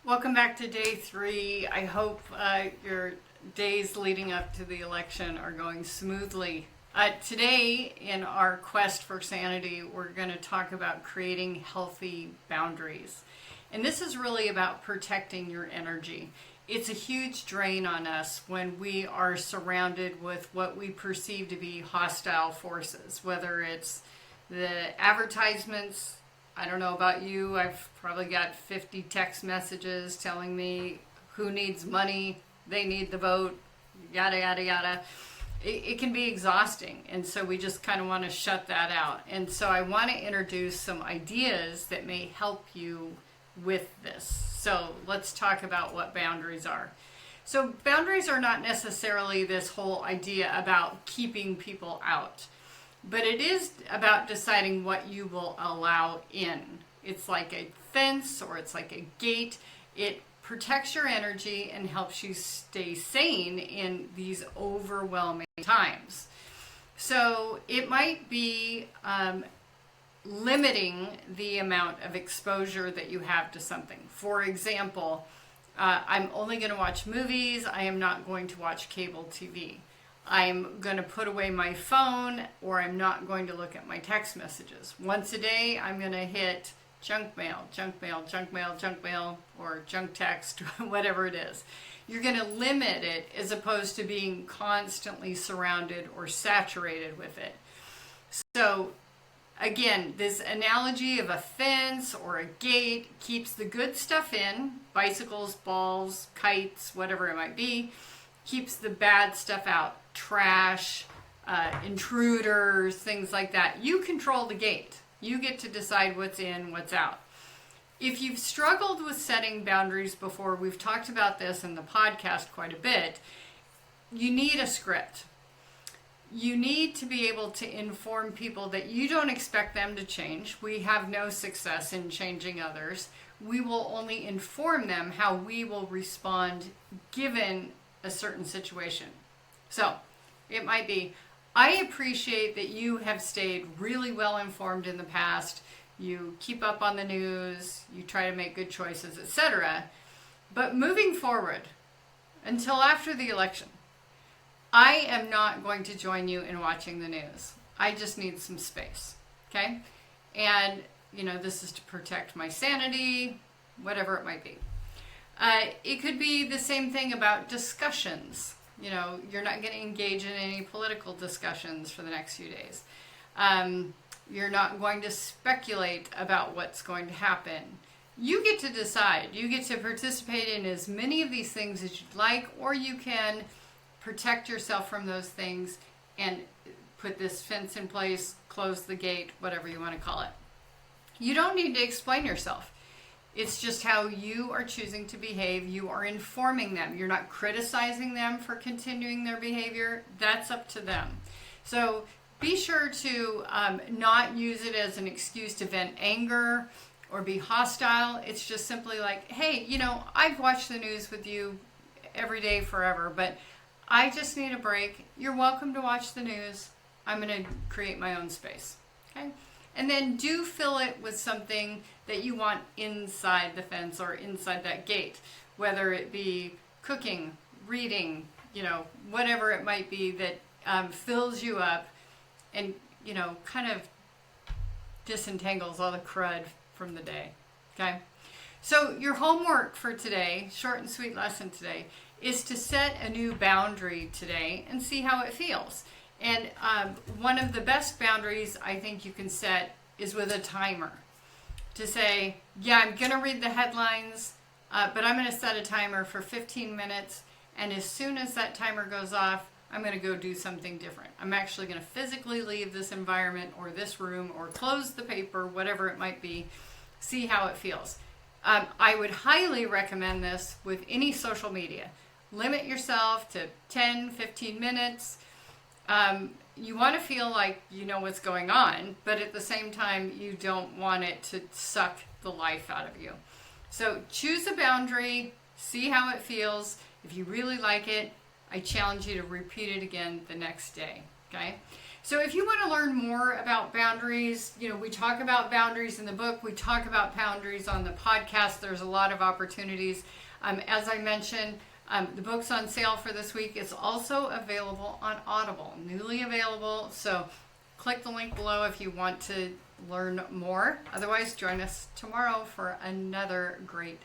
Welcome back to day 3. I hope your days leading up to the election are going smoothly. Today, in our quest for sanity, we're going to talk about creating healthy boundaries. And this is really about protecting your energy. It's a huge drain on us when we are surrounded with what we perceive to be hostile forces, whether it's the advertisements. I don't know about you, I've probably got 50 text messages telling me who needs money, they need the vote, yada, yada, yada. It can be exhausting, and so we just kind of want to shut that out. And so I want to introduce some ideas that may help you with this. So let's talk about what boundaries are. So boundaries are not necessarily this whole idea about keeping people out. But it is about deciding what you will allow in. It's like a fence or it's like a gate. It protects your energy and helps you stay sane in these overwhelming times. So it might be limiting the amount of exposure that you have to something. For example, I'm only going to watch movies. I am not going to watch cable TV. I'm going to put away my phone, or I'm not going to look at my text messages. Once a day, I'm going to hit junk mail, junk mail, junk mail, junk mail, or junk text, whatever it is. You're going to limit it as opposed to being constantly surrounded or saturated with it. So again, this analogy of a fence or a gate keeps the good stuff in, bicycles, balls, kites, whatever it might be, keeps the bad stuff out. Trash, intruders, things like that. You control the gate. You get to decide what's in, what's out. If you've struggled with setting boundaries before, we've talked about this in the podcast quite a bit, you need a script. You need to be able to inform people that you don't expect them to change. We have no success in changing others. We will only inform them how we will respond given a certain situation. So it might be, I appreciate that you have stayed really well informed in the past. You keep up on the news, you try to make good choices, etc. But moving forward, until after the election, I am not going to join you in watching the news. I just need some space, okay? And, this is to protect my sanity, whatever it might be. It could be the same thing about discussions. You're not going to engage in any political discussions for the next few days. You're not going to speculate about what's going to happen. You get to decide. You get to participate in as many of these things as you'd like, or you can protect yourself from those things and put this fence in place, close the gate, whatever you want to call it. You don't need to explain yourself. It's just how you are choosing to behave. You are informing them. You're not criticizing them for continuing their behavior. That's up to them. So be sure to not use it as an excuse to vent anger or be hostile. It's just simply like, hey, I've watched the news with you every day forever, but I just need a break. You're welcome to watch the news. I'm going to create my own space. Okay? And then do fill it with something that you want inside the fence or inside that gate, whether it be cooking, reading, whatever it might be that fills you up and, kind of disentangles all the crud from the day. Okay? So your homework for today, short and sweet lesson today, is to set a new boundary today and see how it feels. And one of the best boundaries I think you can set is with a timer. To say, yeah, I'm going to read the headlines, but I'm going to set a timer for 15 minutes. And as soon as that timer goes off, I'm going to go do something different. I'm actually going to physically leave this environment or this room or close the paper, whatever it might be, see how it feels. I would highly recommend this with any social media. Limit yourself to 10, 15 minutes. You want to feel like you know what's going on, but at the same time, you don't want it to suck the life out of you. So choose a boundary, see how it feels. If you really like it, I challenge you to repeat it again the next day. Okay? So if you want to learn more about boundaries, we talk about boundaries in the book. We talk about boundaries on the podcast. There's a lot of opportunities. As I mentioned, the book's on sale for this week. It's also available on Audible, newly available. So click the link below if you want to learn more. Otherwise, join us tomorrow for another great